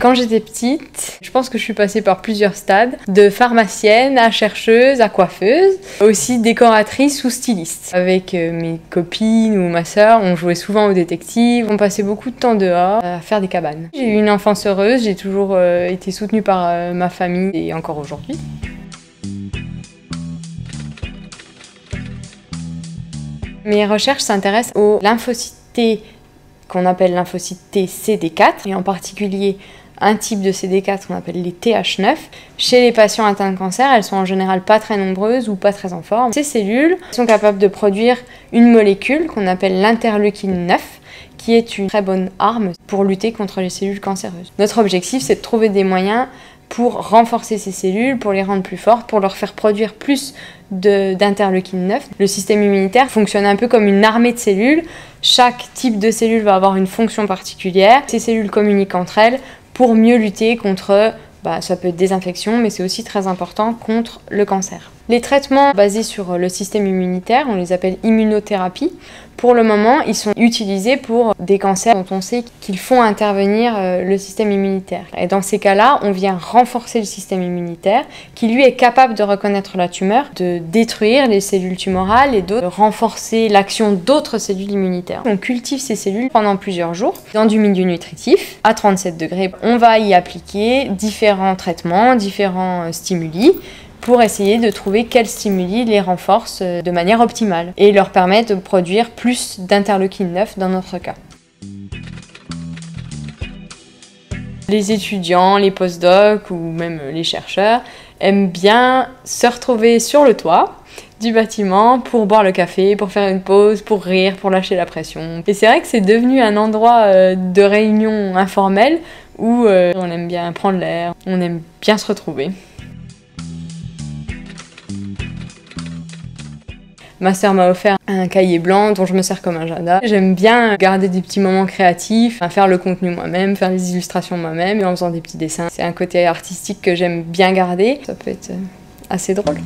Quand j'étais petite, je pense que je suis passée par plusieurs stades, de pharmacienne à chercheuse à coiffeuse, aussi décoratrice ou styliste. Avec mes copines ou ma sœur, on jouait souvent aux détectives, on passait beaucoup de temps dehors à faire des cabanes. J'ai eu une enfance heureuse, j'ai toujours été soutenue par ma famille et encore aujourd'hui. Mes recherches s'intéressent aux lymphocytes T qu'on appelle lymphocytes T CD4 et en particulier un type de CD4 qu'on appelle les TH9. Chez les patients atteints de cancer, elles sont en général pas très nombreuses ou pas très en forme. Ces cellules sont capables de produire une molécule qu'on appelle l'interleukine 9 qui est une très bonne arme pour lutter contre les cellules cancéreuses. Notre objectif, c'est de trouver des moyens pour renforcer ces cellules, pour les rendre plus fortes, pour leur faire produire plus d'interleukine 9. Le système immunitaire fonctionne un peu comme une armée de cellules. Chaque type de cellule va avoir une fonction particulière. Ces cellules communiquent entre elles pour mieux lutter contre, ça peut être des infections, mais c'est aussi très important contre le cancer. Les traitements basés sur le système immunitaire, on les appelle immunothérapies. Pour le moment, ils sont utilisés pour des cancers dont on sait qu'ils font intervenir le système immunitaire. Et dans ces cas-là, on vient renforcer le système immunitaire qui, lui, est capable de reconnaître la tumeur, de détruire les cellules tumorales et de renforcer l'action d'autres cellules immunitaires. On cultive ces cellules pendant plusieurs jours dans du milieu nutritif à 37 degrés. On va y appliquer différents traitements, différents stimuli, pour essayer de trouver quels stimuli les renforcent de manière optimale et leur permettent de produire plus d'interleukine 9 dans notre cas. Les étudiants, les postdocs ou même les chercheurs aiment bien se retrouver sur le toit du bâtiment pour boire le café, pour faire une pause, pour rire, pour lâcher la pression. Et c'est vrai que c'est devenu un endroit de réunion informelle où on aime bien prendre l'air, on aime bien se retrouver. Ma sœur m'a offert un cahier blanc dont je me sers comme agenda. J'aime bien garder des petits moments créatifs, faire le contenu moi-même, faire les illustrations moi-même et en faisant des petits dessins. C'est un côté artistique que j'aime bien garder. Ça peut être assez drôle.